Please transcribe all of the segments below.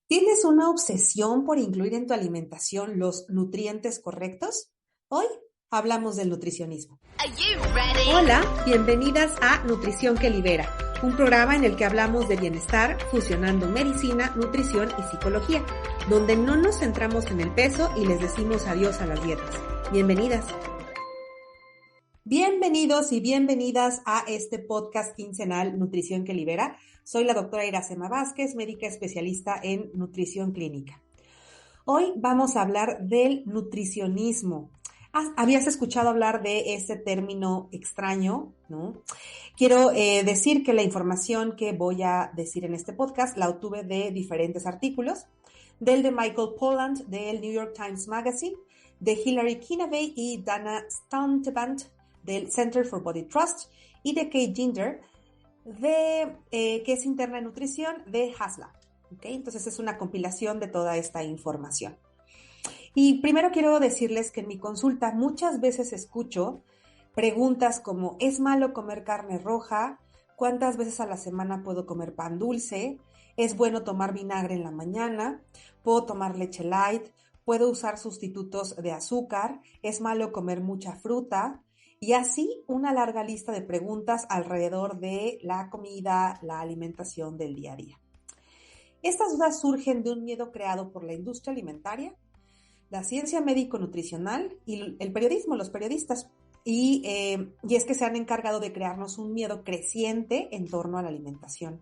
¿Tienes una obsesión por incluir en tu alimentación los nutrientes correctos? Hoy hablamos del nutricionismo. Are you ready? Hola, bienvenidas a Nutrición que Libera, un programa en el que hablamos de bienestar fusionando medicina, nutrición y psicología, donde no nos centramos en el peso y les decimos adiós a las dietas. Bienvenidas. Bienvenidos y bienvenidas a este podcast quincenal Nutrición que Libera. Soy la doctora Iracema Vázquez, médica especialista en nutrición clínica. Hoy vamos a hablar del nutricionismo. ¿Habías escuchado hablar de este término extraño, no? Quiero decir que la información que voy a decir en este podcast la obtuve de diferentes artículos, del de Michael Pollan, del New York Times Magazine, de Hilary Kinavey y Dana Stantevant, del Center for Body Trust, y de Kate Ginger, que es interna en nutrición, de HASLab. ¿Okay? Entonces es una compilación de toda esta información. Y primero quiero decirles que en mi consulta muchas veces escucho preguntas como: ¿es malo comer carne roja? ¿Cuántas veces a la semana puedo comer pan dulce? ¿Es bueno tomar vinagre en la mañana? ¿Puedo tomar leche light? ¿Puedo usar sustitutos de azúcar? ¿Es malo comer mucha fruta? Y así una larga lista de preguntas alrededor de la comida, la alimentación del día a día. Estas dudas surgen de un miedo creado por la industria alimentaria, la ciencia médico-nutricional y el periodismo, los periodistas. Y es que se han encargado de crearnos un miedo creciente en torno a la alimentación.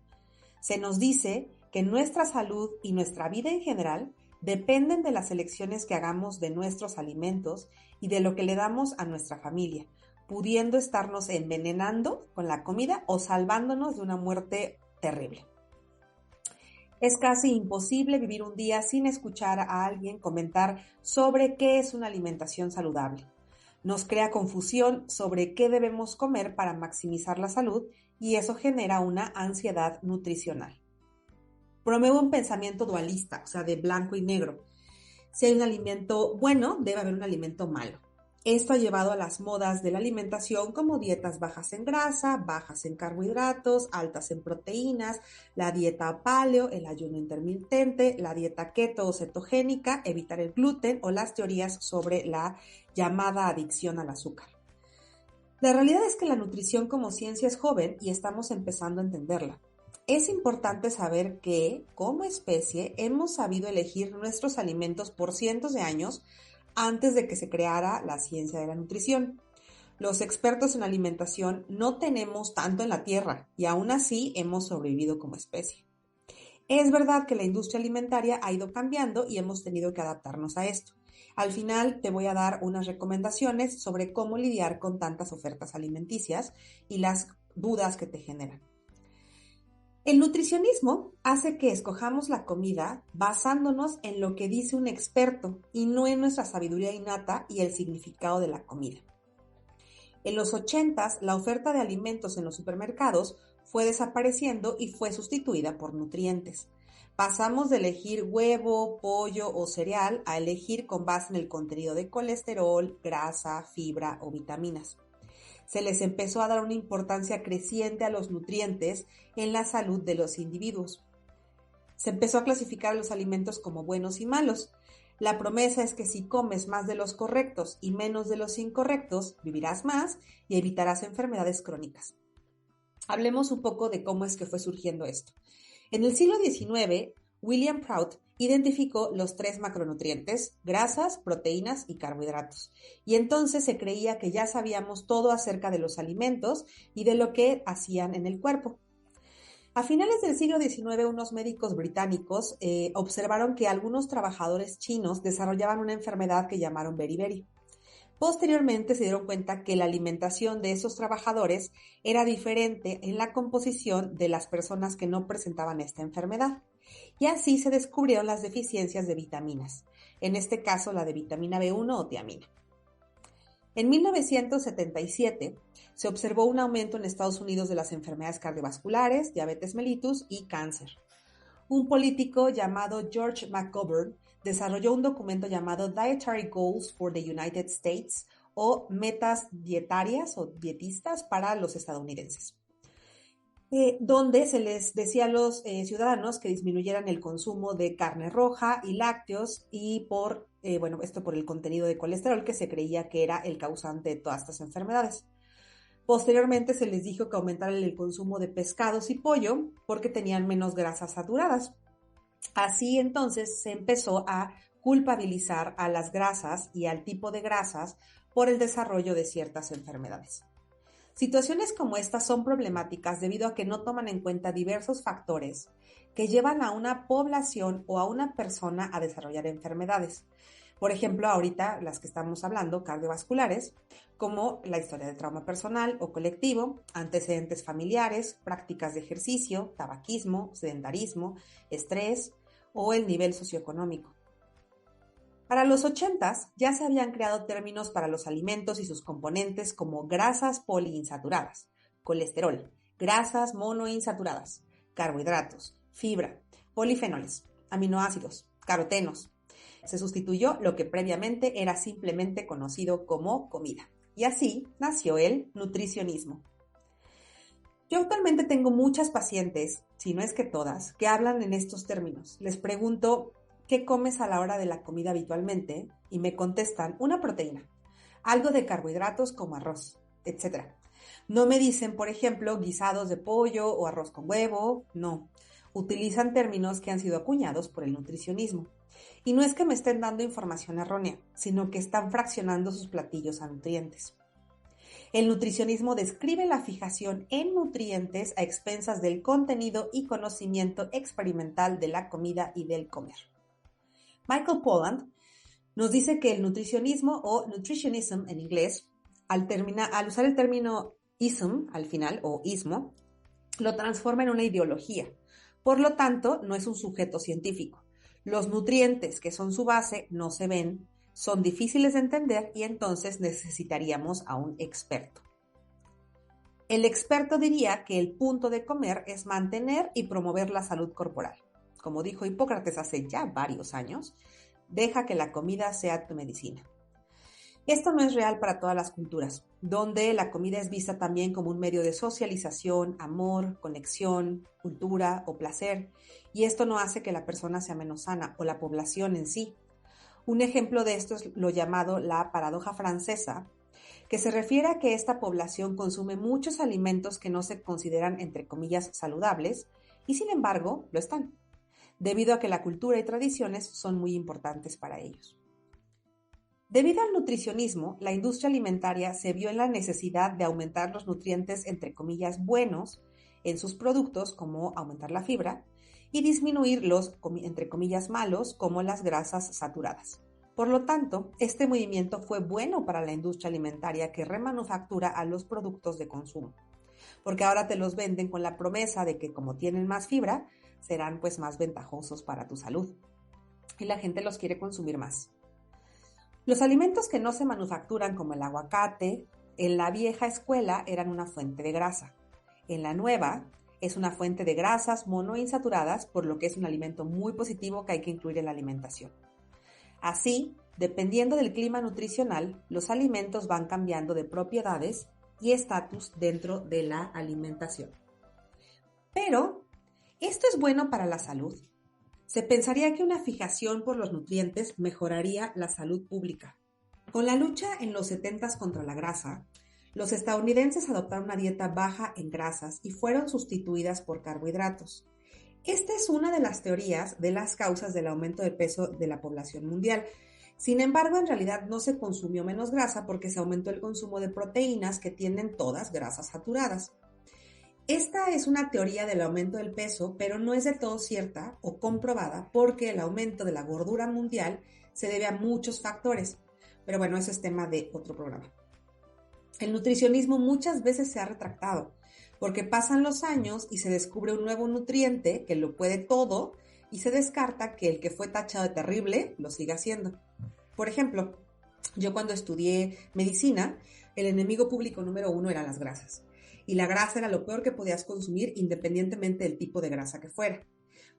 Se nos dice que nuestra salud y nuestra vida en general dependen de las elecciones que hagamos de nuestros alimentos y de lo que le damos a nuestra familia, pudiendo estarnos envenenando con la comida o salvándonos de una muerte terrible. Es casi imposible vivir un día sin escuchar a alguien comentar sobre qué es una alimentación saludable. Nos crea confusión sobre qué debemos comer para maximizar la salud y eso genera una ansiedad nutricional. Promueve un pensamiento dualista, o sea, de blanco y negro. Si hay un alimento bueno, debe haber un alimento malo. Esto ha llevado a las modas de la alimentación como dietas bajas en grasa, bajas en carbohidratos, altas en proteínas, la dieta paleo, el ayuno intermitente, la dieta keto o cetogénica, evitar el gluten o las teorías sobre la llamada adicción al azúcar. La realidad es que la nutrición como ciencia es joven y estamos empezando a entenderla. Es importante saber que, como especie, hemos sabido elegir nuestros alimentos por cientos de años antes de que se creara la ciencia de la nutrición. Los expertos en alimentación no tenemos tanto en la tierra y aún así hemos sobrevivido como especie. Es verdad que la industria alimentaria ha ido cambiando y hemos tenido que adaptarnos a esto. Al final te voy a dar unas recomendaciones sobre cómo lidiar con tantas ofertas alimenticias y las dudas que te generan. El nutricionismo hace que escojamos la comida basándonos en lo que dice un experto y no en nuestra sabiduría innata y el significado de la comida. En los 80s, la oferta de alimentos en los supermercados fue desapareciendo y fue sustituida por nutrientes. Pasamos de elegir huevo, pollo o cereal a elegir con base en el contenido de colesterol, grasa, fibra o vitaminas. Se les empezó a dar una importancia creciente a los nutrientes en la salud de los individuos. Se empezó a clasificar los alimentos como buenos y malos. La promesa es que si comes más de los correctos y menos de los incorrectos, vivirás más y evitarás enfermedades crónicas. Hablemos un poco de cómo es que fue surgiendo esto. En el siglo XIX, William Prout identificó los 3 macronutrientes: grasas, proteínas y carbohidratos. Y entonces se creía que ya sabíamos todo acerca de los alimentos y de lo que hacían en el cuerpo. A finales del siglo XIX, unos médicos británicos observaron que algunos trabajadores chinos desarrollaban una enfermedad que llamaron beriberi. Posteriormente se dieron cuenta que la alimentación de esos trabajadores era diferente en la composición de las personas que no presentaban esta enfermedad. Y así se descubrieron las deficiencias de vitaminas, en este caso la de vitamina B1 o tiamina. En 1977 se observó un aumento en Estados Unidos de las enfermedades cardiovasculares, diabetes mellitus y cáncer. Un político llamado George McGovern desarrolló un documento llamado Dietary Goals for the United States, o metas dietarias o dietistas para los estadounidenses. donde se les decía a los ciudadanos que disminuyeran el consumo de carne roja y lácteos y esto por el contenido de colesterol que se creía que era el causante de todas estas enfermedades. Posteriormente se les dijo que aumentaran el consumo de pescados y pollo porque tenían menos grasas saturadas. Así entonces se empezó a culpabilizar a las grasas y al tipo de grasas por el desarrollo de ciertas enfermedades. Situaciones como estas son problemáticas debido a que no toman en cuenta diversos factores que llevan a una población o a una persona a desarrollar enfermedades. Por ejemplo, ahorita las que estamos hablando, cardiovasculares, como la historia de trauma personal o colectivo, antecedentes familiares, prácticas de ejercicio, tabaquismo, sedentarismo, estrés o el nivel socioeconómico. Para los 80s ya se habían creado términos para los alimentos y sus componentes como grasas poliinsaturadas, colesterol, grasas monoinsaturadas, carbohidratos, fibra, polifenoles, aminoácidos, carotenos. Se sustituyó lo que previamente era simplemente conocido como comida. Y así nació el nutricionismo. Yo actualmente tengo muchas pacientes, si no es que todas, que hablan en estos términos. Les pregunto, ¿qué comes a la hora de la comida habitualmente? Y me contestan, una proteína, algo de carbohidratos como arroz, etc. No me dicen, por ejemplo, guisados de pollo o arroz con huevo, no. Utilizan términos que han sido acuñados por el nutricionismo. Y no es que me estén dando información errónea, sino que están fraccionando sus platillos a nutrientes. El nutricionismo describe la fijación en nutrientes a expensas del contenido y conocimiento experimental de la comida y del comer. Michael Pollan nos dice que el nutricionismo o nutritionism en inglés, al usar el término ism al final o ismo, lo transforma en una ideología. Por lo tanto, no es un sujeto científico. Los nutrientes, que son su base, no se ven, son difíciles de entender y entonces necesitaríamos a un experto. El experto diría que el punto de comer es mantener y promover la salud corporal. Como dijo Hipócrates hace ya varios años, deja que la comida sea tu medicina. Esto no es real para todas las culturas, donde la comida es vista también como un medio de socialización, amor, conexión, cultura o placer, y esto no hace que la persona sea menos sana o la población en sí. Un ejemplo de esto es lo llamado la paradoja francesa, que se refiere a que esta población consume muchos alimentos que no se consideran, entre comillas, saludables, y sin embargo lo están, debido a que la cultura y tradiciones son muy importantes para ellos. Debido al nutricionismo, la industria alimentaria se vio en la necesidad de aumentar los nutrientes, entre comillas, buenos en sus productos, como aumentar la fibra, y disminuir los, entre comillas, malos, como las grasas saturadas. Por lo tanto, este movimiento fue bueno para la industria alimentaria que remanufactura a los productos de consumo, porque ahora te los venden con la promesa de que como tienen más fibra, serán pues más ventajosos para tu salud. Y la gente los quiere consumir más. Los alimentos que no se manufacturan, como el aguacate, en la vieja escuela eran una fuente de grasa. En la nueva es una fuente de grasas monoinsaturadas, por lo que es un alimento muy positivo que hay que incluir en la alimentación. Así, dependiendo del clima nutricional, los alimentos van cambiando de propiedades y estatus dentro de la alimentación. Pero, ¿esto es bueno para la salud? Se pensaría que una fijación por los nutrientes mejoraría la salud pública. Con la lucha en los 70s contra la grasa, los estadounidenses adoptaron una dieta baja en grasas y fueron sustituidas por carbohidratos. Esta es una de las teorías de las causas del aumento de peso de la población mundial. Sin embargo, en realidad no se consumió menos grasa porque se aumentó el consumo de proteínas que tienen todas grasas saturadas. Esta es una teoría del aumento del peso, pero no es del todo cierta o comprobada porque el aumento de la gordura mundial se debe a muchos factores. Pero bueno, eso es tema de otro programa. El nutricionismo muchas veces se ha retractado porque pasan los años y se descubre un nuevo nutriente que lo puede todo y se descarta que el que fue tachado de terrible lo siga haciendo. Por ejemplo, yo cuando estudié medicina, el enemigo público número 1 eran las grasas. Y la grasa era lo peor que podías consumir independientemente del tipo de grasa que fuera.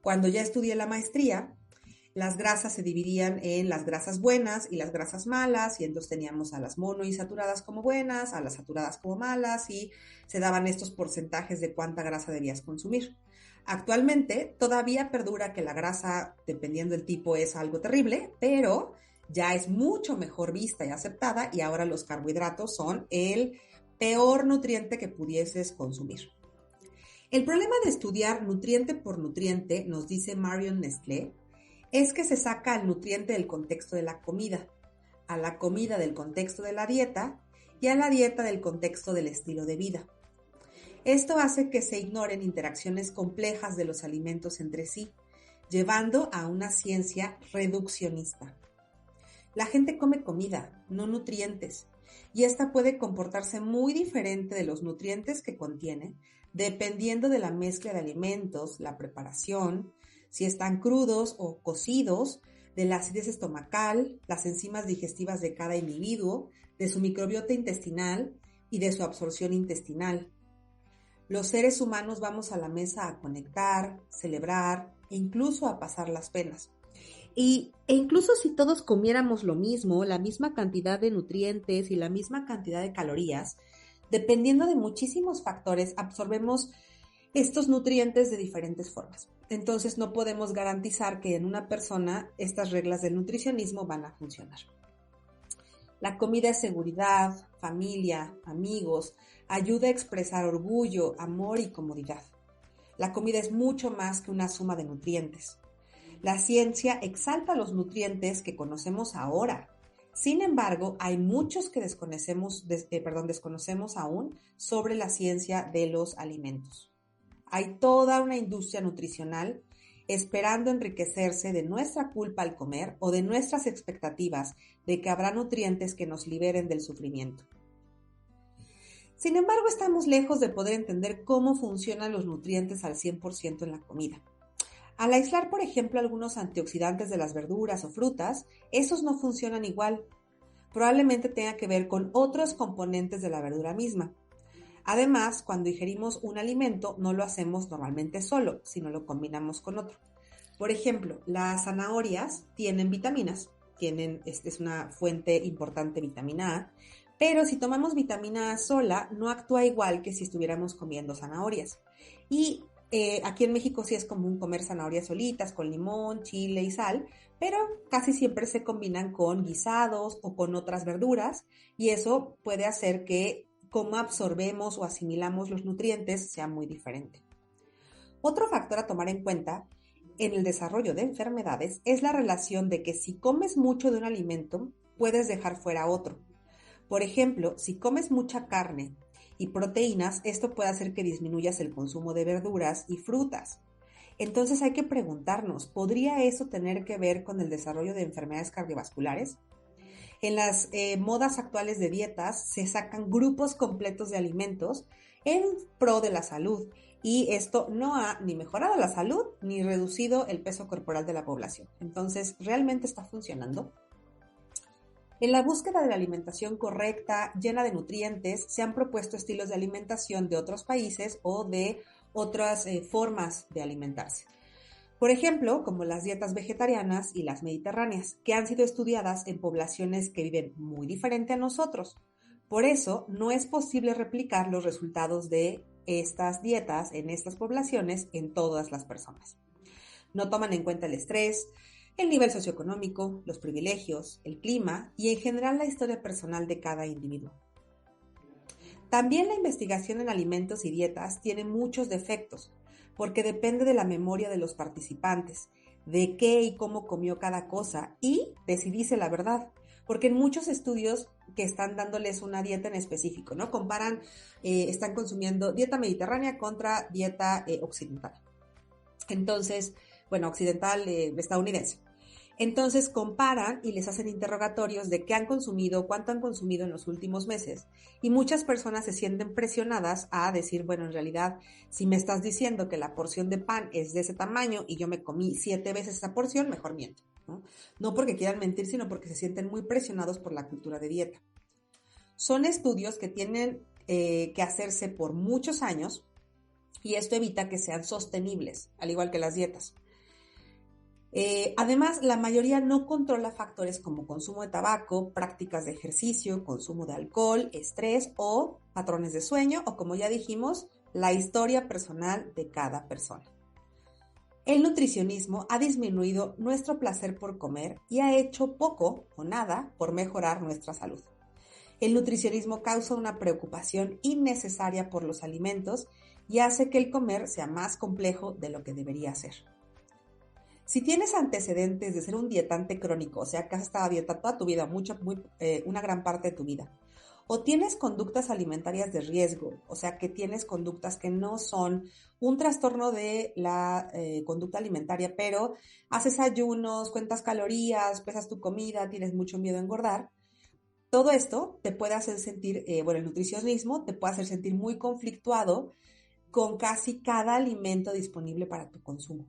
Cuando ya estudié la maestría, las grasas se dividían en las grasas buenas y las grasas malas, y entonces teníamos a las monoinsaturadas como buenas, a las saturadas como malas, y se daban estos porcentajes de cuánta grasa debías consumir. Actualmente todavía perdura que la grasa, dependiendo del tipo, es algo terrible, pero ya es mucho mejor vista y aceptada, y ahora los carbohidratos son el peor nutriente que pudieses consumir. El problema de estudiar nutriente por nutriente, nos dice Marion Nestlé, es que se saca al nutriente del contexto de la comida, a la comida del contexto de la dieta y a la dieta del contexto del estilo de vida. Esto hace que se ignoren interacciones complejas de los alimentos entre sí, llevando a una ciencia reduccionista. La gente come comida, no nutrientes, y esta puede comportarse muy diferente de los nutrientes que contiene, dependiendo de la mezcla de alimentos, la preparación, si están crudos o cocidos, de la acidez estomacal, las enzimas digestivas de cada individuo, de su microbiota intestinal y de su absorción intestinal. Los seres humanos vamos a la mesa a conectar, celebrar e incluso a pasar las penas. E incluso si todos comiéramos lo mismo, la misma cantidad de nutrientes y la misma cantidad de calorías, dependiendo de muchísimos factores, absorbemos estos nutrientes de diferentes formas. Entonces no podemos garantizar que en una persona estas reglas del nutricionismo van a funcionar. La comida es seguridad, familia, amigos, ayuda a expresar orgullo, amor y comodidad. La comida es mucho más que una suma de nutrientes. La ciencia exalta los nutrientes que conocemos ahora. Sin embargo, hay muchos que desconocemos aún sobre la ciencia de los alimentos. Hay toda una industria nutricional esperando enriquecerse de nuestra culpa al comer o de nuestras expectativas de que habrá nutrientes que nos liberen del sufrimiento. Sin embargo, estamos lejos de poder entender cómo funcionan los nutrientes al 100% en la comida. Al aislar, por ejemplo, algunos antioxidantes de las verduras o frutas, esos no funcionan igual. Probablemente tenga que ver con otros componentes de la verdura misma. Además, cuando ingerimos un alimento, no lo hacemos normalmente solo, sino lo combinamos con otro. Por ejemplo, las zanahorias tienen vitaminas, es una fuente importante de vitamina A, pero si tomamos vitamina A sola, no actúa igual que si estuviéramos comiendo zanahorias. Y aquí en México sí es común comer zanahorias solitas con limón, chile y sal, pero casi siempre se combinan con guisados o con otras verduras, y eso puede hacer que cómo absorbemos o asimilamos los nutrientes sea muy diferente. Otro factor a tomar en cuenta en el desarrollo de enfermedades es la relación de que si comes mucho de un alimento, puedes dejar fuera otro. Por ejemplo, si comes mucha carne y proteínas, esto puede hacer que disminuyas el consumo de verduras y frutas. Entonces hay que preguntarnos, ¿podría eso tener que ver con el desarrollo de enfermedades cardiovasculares? En las modas actuales de dietas se sacan grupos completos de alimentos en pro de la salud, y esto no ha ni mejorado la salud ni reducido el peso corporal de la población. Entonces, ¿realmente está funcionando? En la búsqueda de la alimentación correcta, llena de nutrientes, se han propuesto estilos de alimentación de otros países o de otras formas de alimentarse. Por ejemplo, como las dietas vegetarianas y las mediterráneas, que han sido estudiadas en poblaciones que viven muy diferente a nosotros. Por eso, no es posible replicar los resultados de estas dietas en estas poblaciones en todas las personas. No toman en cuenta el estrés, el nivel socioeconómico, los privilegios, el clima y en general la historia personal de cada individuo. También la investigación en alimentos y dietas tiene muchos defectos, porque depende de la memoria de los participantes, de qué y cómo comió cada cosa y de si dice la verdad, porque en muchos estudios que están dándoles una dieta en específico, ¿no? Comparan, están consumiendo dieta mediterránea contra dieta occidental. Entonces, bueno, occidental estadounidense. Entonces comparan y les hacen interrogatorios de qué han consumido, cuánto han consumido en los últimos meses, y muchas personas se sienten presionadas a decir, bueno, en realidad, si me estás diciendo que la porción de pan es de ese tamaño y yo me comí 7 veces esa porción, mejor miento, ¿no? No porque quieran mentir, sino porque se sienten muy presionados por la cultura de dieta. Son estudios que tienen que hacerse por muchos años, y esto evita que sean sostenibles, al igual que las dietas. Además, la mayoría no controla factores como consumo de tabaco, prácticas de ejercicio, consumo de alcohol, estrés o patrones de sueño o, como ya dijimos, la historia personal de cada persona. El nutricionismo ha disminuido nuestro placer por comer y ha hecho poco o nada por mejorar nuestra salud. El nutricionismo causa una preocupación innecesaria por los alimentos y hace que el comer sea más complejo de lo que debería ser. Si tienes antecedentes de ser un dietante crónico, o sea, que has estado a dieta toda tu vida, una gran parte de tu vida, o tienes conductas alimentarias de riesgo, o sea, que tienes conductas que no son un trastorno de la conducta alimentaria, pero haces ayunos, cuentas calorías, pesas tu comida, tienes mucho miedo a engordar, todo esto te puede hacer sentir, el nutricionismo te puede hacer sentir muy conflictuado con casi cada alimento disponible para tu consumo.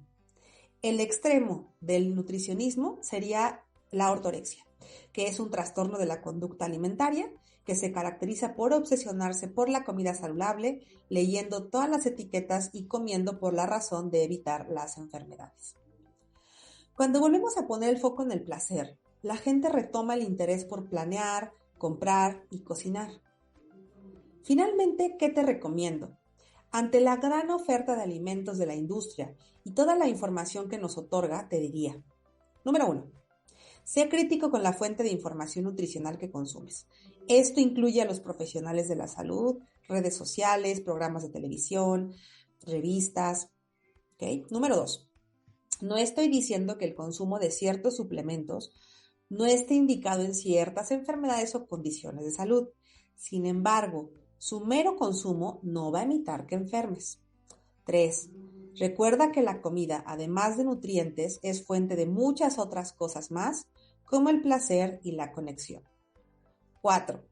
El extremo del nutricionismo sería la ortorexia, que es un trastorno de la conducta alimentaria que se caracteriza por obsesionarse por la comida saludable, leyendo todas las etiquetas y comiendo por la razón de evitar las enfermedades. Cuando volvemos a poner el foco en el placer, la gente retoma el interés por planear, comprar y cocinar. Finalmente, ¿qué te recomiendo? Ante la gran oferta de alimentos de la industria y toda la información que nos otorga, te diría: número 1. Sé crítico con la fuente de información nutricional que consumes. Esto incluye a los profesionales de la salud, redes sociales, programas de televisión, revistas. ¿Okay? Número 2. No estoy diciendo que el consumo de ciertos suplementos no esté indicado en ciertas enfermedades o condiciones de salud. Sin embargo, su mero consumo no va a evitar que enfermes. 3. Recuerda que la comida, además de nutrientes, es fuente de muchas otras cosas más, como el placer y la conexión. 4.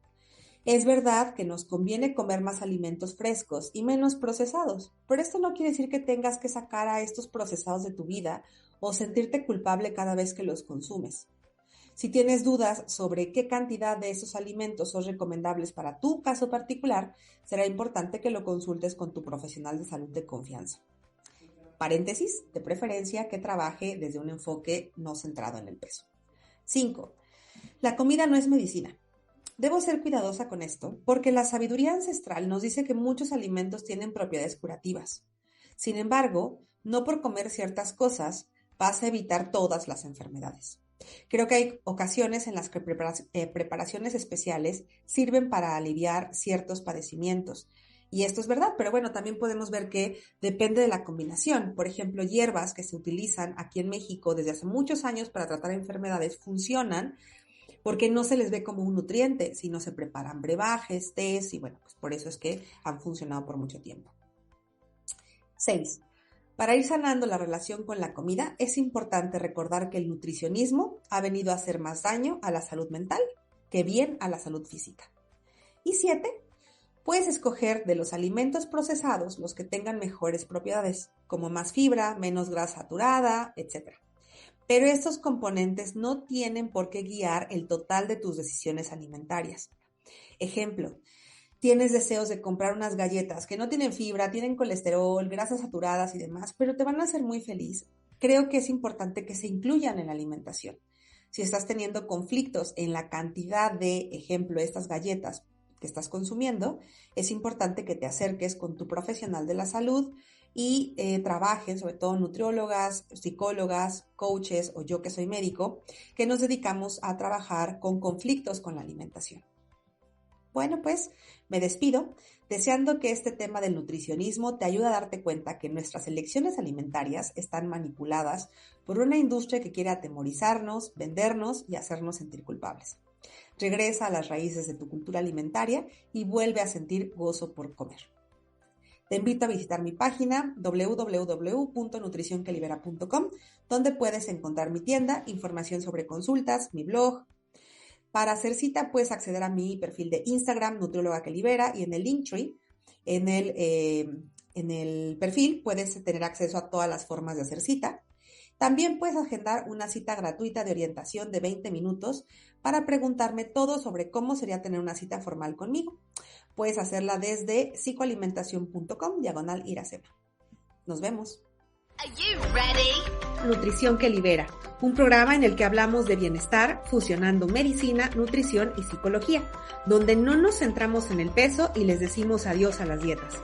Es verdad que nos conviene comer más alimentos frescos y menos procesados, pero esto no quiere decir que tengas que sacar a estos procesados de tu vida o sentirte culpable cada vez que los consumes. Si tienes dudas sobre qué cantidad de esos alimentos son recomendables para tu caso particular, será importante que lo consultes con tu profesional de salud de confianza. Paréntesis, de preferencia que trabaje desde un enfoque no centrado en el peso. 5. La comida no es medicina. Debo ser cuidadosa con esto porque la sabiduría ancestral nos dice que muchos alimentos tienen propiedades curativas. Sin embargo, no por comer ciertas cosas vas a evitar todas las enfermedades. Creo que hay ocasiones en las que preparaciones especiales sirven para aliviar ciertos padecimientos. Y esto es verdad, pero bueno, también podemos ver que depende de la combinación. Por ejemplo, hierbas que se utilizan aquí en México desde hace muchos años para tratar enfermedades funcionan porque no se les ve como un nutriente, sino se preparan brebajes, tés y bueno, pues por eso es que han funcionado por mucho tiempo. 6. Para ir sanando la relación con la comida, es importante recordar que el nutricionismo ha venido a hacer más daño a la salud mental que bien a la salud física. Y 7. Puedes escoger de los alimentos procesados los que tengan mejores propiedades, como más fibra, menos grasa saturada, etc. Pero estos componentes no tienen por qué guiar el total de tus decisiones alimentarias. Ejemplo, tienes deseos de comprar unas galletas que no tienen fibra, tienen colesterol, grasas saturadas y demás, pero te van a hacer muy feliz. Creo que es importante que se incluyan en la alimentación. Si estás teniendo conflictos en la cantidad de, ejemplo, estas galletas que estás consumiendo, es importante que te acerques con tu profesional de la salud y trabajen, sobre todo nutriólogas, psicólogas, coaches o yo que soy médico, que nos dedicamos a trabajar con conflictos con la alimentación. Bueno, pues me despido deseando que este tema del nutricionismo te ayude a darte cuenta que nuestras elecciones alimentarias están manipuladas por una industria que quiere atemorizarnos, vendernos y hacernos sentir culpables. Regresa a las raíces de tu cultura alimentaria y vuelve a sentir gozo por comer. Te invito a visitar mi página www.nutricionquelibera.com, donde puedes encontrar mi tienda, información sobre consultas, mi blog. Para hacer cita puedes acceder a mi perfil de Instagram, Nutrióloga que Libera, y en el Linktree, en el perfil puedes tener acceso a todas las formas de hacer cita. También puedes agendar una cita gratuita de orientación de 20 minutos para preguntarme todo sobre cómo sería tener una cita formal conmigo. Puedes hacerla desde psicoalimentación.com/Iracema. Nos vemos. Are you ready? Nutrición que Libera, un programa en el que hablamos de bienestar fusionando medicina, nutrición y psicología, donde no nos centramos en el peso y les decimos adiós a las dietas.